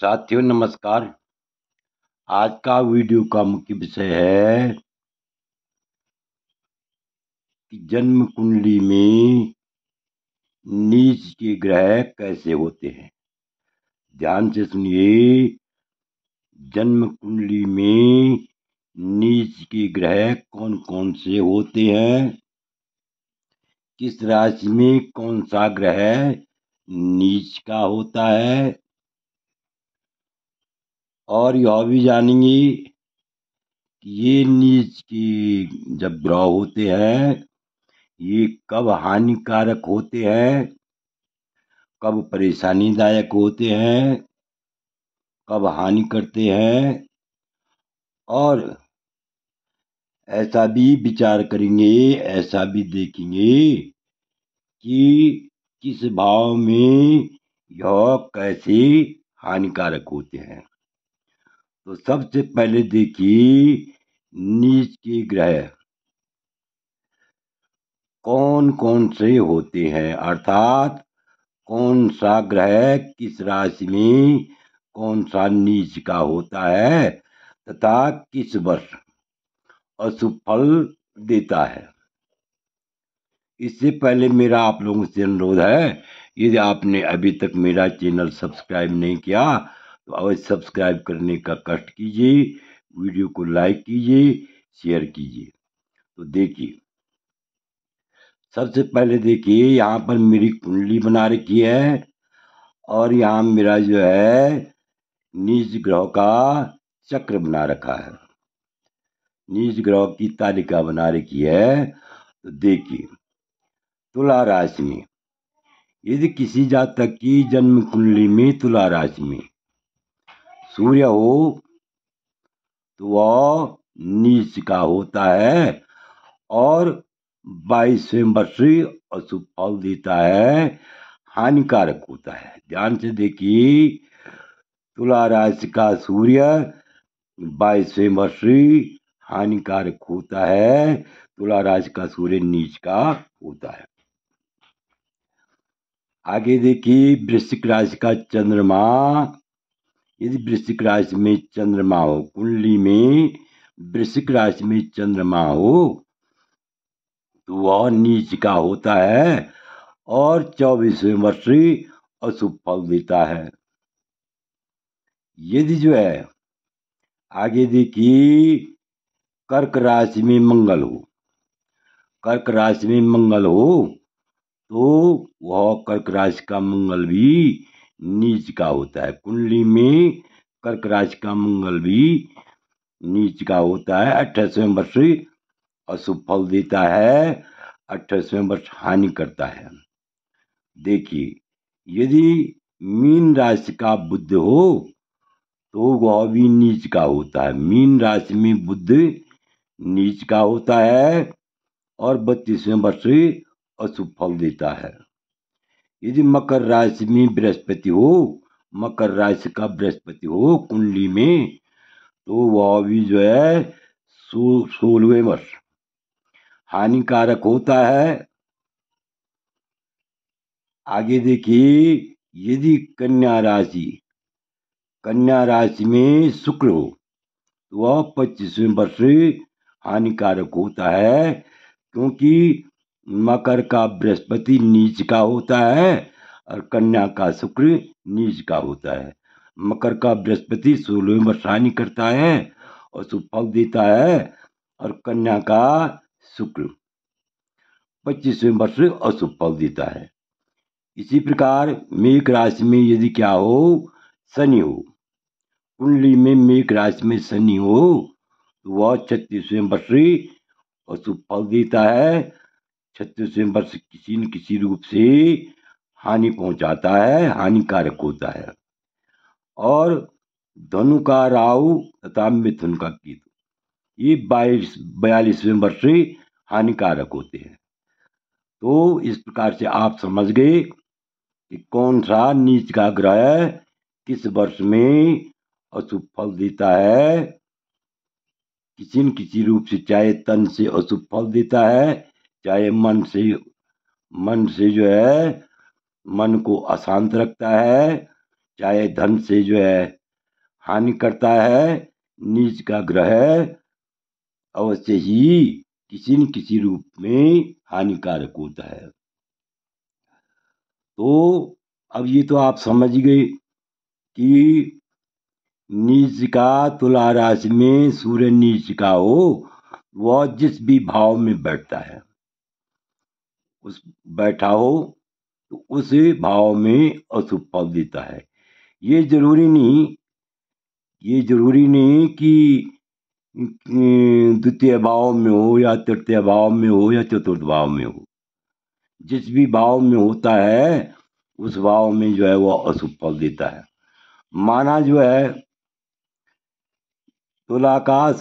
साथियों नमस्कार। आज का वीडियो का मुख्य विषय है कि जन्म कुंडली में नीच के ग्रह कैसे होते हैं। ध्यान से सुनिए। जन्म कुंडली में नीच के ग्रह कौन कौन से होते हैं, किस राशि में कौन सा ग्रह नीच का होता है, और यह भी जानेंगे कि ये नीच के जब ग्रह होते हैं ये कब हानिकारक होते हैं, कब परेशानीदायक होते हैं, कब हानि करते हैं, और ऐसा भी विचार करेंगे, ऐसा भी देखेंगे कि किस भाव में यह कैसे हानिकारक होते हैं। तो सबसे पहले देखिए नीच के ग्रह कौन कौन से होते हैं, अर्थात कौन सा ग्रह किस राशि में कौन सा नीच का होता है तथा किस वर्ष अशुभ फल देता है। इससे पहले मेरा आप लोगों से अनुरोध है, यदि आपने अभी तक मेरा चैनल सब्सक्राइब नहीं किया तो अवश्य सब्सक्राइब करने का कष्ट कीजिए, वीडियो को लाइक कीजिए, शेयर कीजिए। तो देखिए, सबसे पहले देखिए यहाँ पर मेरी कुंडली बना रखी है और यहाँ मेरा जो है नीच ग्रह का चक्र बना रखा है, नीच ग्रह की तालिका बना रखी है। तो देखिए तुला राशि में यदि किसी जातक की जन्म कुंडली में तुला राशि में सूर्य हो तो वह नीच का होता है और 22वें वर्ष अशुभ फल देता है, हानिकारक होता है। ध्यान से देखिए, तुला राशि का सूर्य 22वें वर्ष हानिकारक होता है, तुला राशि का सूर्य नीच का होता है। आगे देखिए वृश्चिक राशि का चंद्रमा, यदि वृश्चिक राशि में चंद्रमा हो, कुंडली में वृश्चिक राशि में चंद्रमा हो तो वह नीच का होता है और 24वें वर्ष अशुभ फल देता है। यदि जो है आगे देखिए कर्क राशि में मंगल हो, कर्क राशि में मंगल हो तो वह कर्क राशि का मंगल भी नीच का होता है। कुंडली में कर्क राशि का मंगल भी नीच का होता है, 28वें वर्ष अशुभ फल देता है, 28वें वर्ष हानि करता है। देखिए यदि मीन राशि का बुध हो तो वह भी नीच का होता है, मीन राशि में बुध नीच का होता है और 32वें वर्ष अशुभ फल देता है। यदि मकर राशि में बृहस्पति हो, मकर राशि का बृहस्पति हो कुंडली में तो वह भी जो है 16वें वर्ष हानिकारक होता है। आगे देखिए यदि कन्या राशि में शुक्र हो तो वह 25वें वर्ष हानिकारक होता है, क्योंकि मकर का बृहस्पति नीच का होता है और कन्या का शुक्र नीच का होता है। मकर का बृहस्पति 16वें वर्ष हानि करता है और शुभ फल देता है, और कन्या का शुक्र 25वें वर्ष अशुभ फल देता है। इसी प्रकार मेष राशि में यदि क्या हो, शनि हो, कुंडली में मेष राशि में शनि हो तो वह 36वें वर्ष अशुभ फल देता है, 36वें वर्ष किसी न किसी रूप से हानि पहुंचाता है, हानिकारक होता है। और धनु का राहु तथा मिथुन का केतु ये 42वें वर्ष हानिकारक होते हैं। तो इस प्रकार से आप समझ गए कि कौन सा नीच का ग्रह किस वर्ष में अशुभ फल देता है, किसी न किसी रूप से, चाहे तन से अशुभ फल देता है, चाहे मन से जो है मन को अशांत रखता है, चाहे धन से जो है हानि करता है, नीच का ग्रह अवश्य ही किसी न किसी रूप में हानिकारक होता है। तो अब ये तो आप समझ गए कि नीच का तुला राशि में सूर्य नीच का हो, वह जिस भी भाव में बैठता है, उस बैठा हो तो उस भाव में अशुभ फल देता है। ये जरूरी नहीं कि द्वितीय भाव में हो या तृतीय भाव में हो या चतुर्थ भाव में हो। जिस भी भाव में होता है उस भाव में जो है वो अशुभ फल देता है। माना जो है तुला का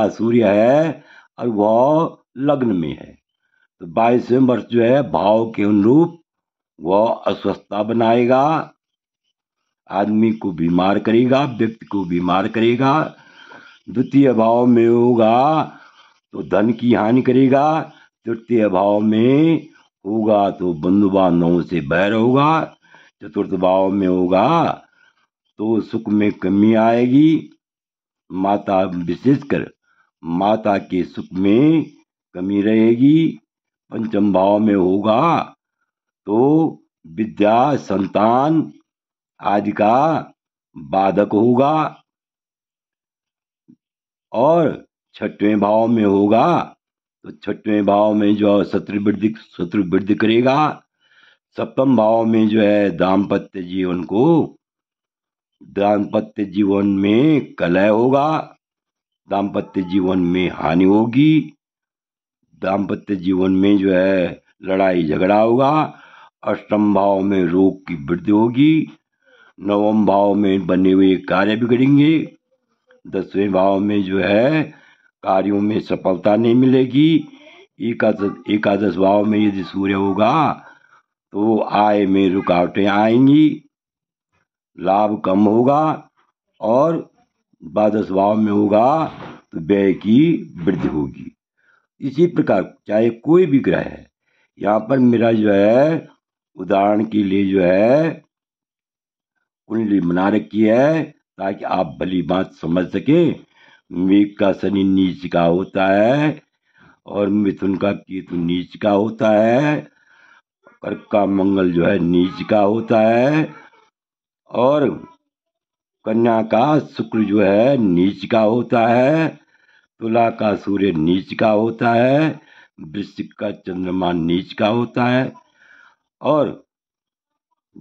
सूर्य है और वह लग्न में है, तो 22वें वर्ष जो है भाव के अनुरूप वह अस्वस्थता बनाएगा, आदमी को बीमार करेगा, व्यक्ति को बीमार करेगा। द्वितीय भाव में होगा तो धन की हानि करेगा, तृतीय भाव में होगा तो बंधु बांधवों से बैर होगा, चतुर्थ भाव में होगा तो सुख में कमी आएगी, माता विशेषकर माता के सुख में कमी रहेगी। पंचम भाव में होगा तो विद्या, संतान आदि का बाधक होगा, और छठवें भाव में होगा तो छठवें भाव में जो शत्रु वृद्धि करेगा। सप्तम भाव में जो है दाम्पत्य जीवन में कलह होगा, दाम्पत्य जीवन में हानि होगी, दाम्पत्य जीवन में जो है लड़ाई झगड़ा होगा। अष्टम भाव में रोग की वृद्धि होगी, नवम भाव में बने हुए कार्य बिगड़ेंगे, 10वें भाव में जो है कार्यों में सफलता नहीं मिलेगी। एकादश भाव में यदि सूर्य होगा तो आय में रुकावटें आएंगी, लाभ कम होगा, और द्वादश भाव में होगा तो व्यय की वृद्धि होगी। इसी प्रकार चाहे कोई भी ग्रह है, यहाँ पर मेरा जो है उदाहरण के लिए जो है कुंडली बना रखी है ताकि आप भली बात समझ सके। मेघ का शनि नीच का होता है और मिथुन का केतु नीच का होता है, कर्क का मंगल जो है नीच का होता है, और कन्या का शुक्र जो है नीच का होता है, तुला का सूर्य नीच का होता है, वृश्चिक का चंद्रमा नीच का होता है, और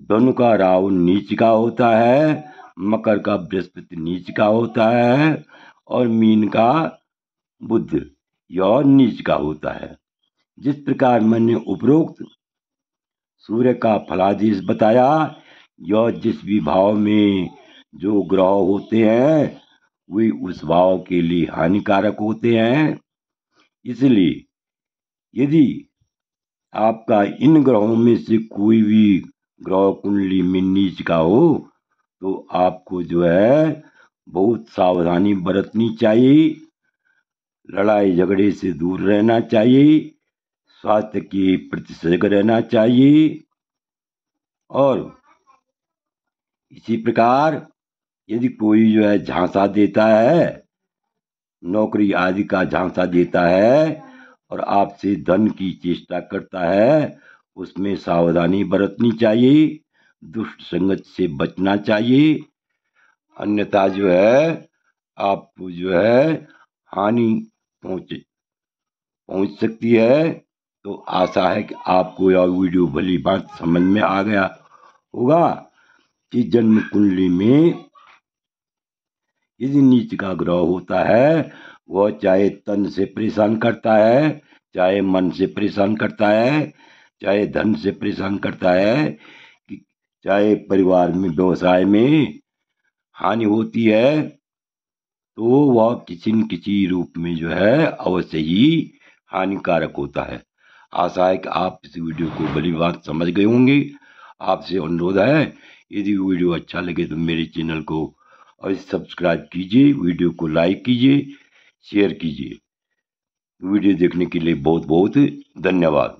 धनु का राहु नीच का होता है, मकर का बृहस्पति नीच का होता है, और मीन का बुध यह नीच का होता है। जिस प्रकार मैंने उपरोक्त सूर्य का फलादेश बताया, यह जिस भी भाव में जो ग्रह होते हैं वे उस भाव के लिए हानिकारक होते हैं। इसलिए यदि आपका इन ग्रहों में से कोई भी ग्रह कुंडली में नीच का हो तो आपको जो है बहुत सावधानी बरतनी चाहिए, लड़ाई झगड़े से दूर रहना चाहिए, स्वास्थ्य के प्रति सजग रहना चाहिए, और इसी प्रकार यदि कोई जो है झांसा देता है, नौकरी आदि का झांसा देता है और आपसे धन की चेष्टा करता है, उसमें सावधानी बरतनी चाहिए, दुष्ट संगत से बचना चाहिए, अन्यथा जो है आपको जो है हानि पहुंच सकती है। तो आशा है कि आपको यह वीडियो भली बात समझ में आ गया होगा कि जन्म कुंडली में यदि नीच का ग्रह होता है वह चाहे तन से परेशान करता है, चाहे मन से परेशान करता है, चाहे धन से परेशान करता है, चाहे परिवार में व्यवसाय में हानि होती है, तो वह किसी न किसी रूप में जो है अवश्य ही हानिकारक होता है। आशा है कि आप इस वीडियो को भली बात समझ गए होंगे। आपसे अनुरोध है यदि वीडियो अच्छा लगे तो मेरे चैनल को अवश्य सब्सक्राइब कीजिए, वीडियो को लाइक कीजिए, शेयर कीजिए। वीडियो देखने के लिए बहुत बहुत धन्यवाद।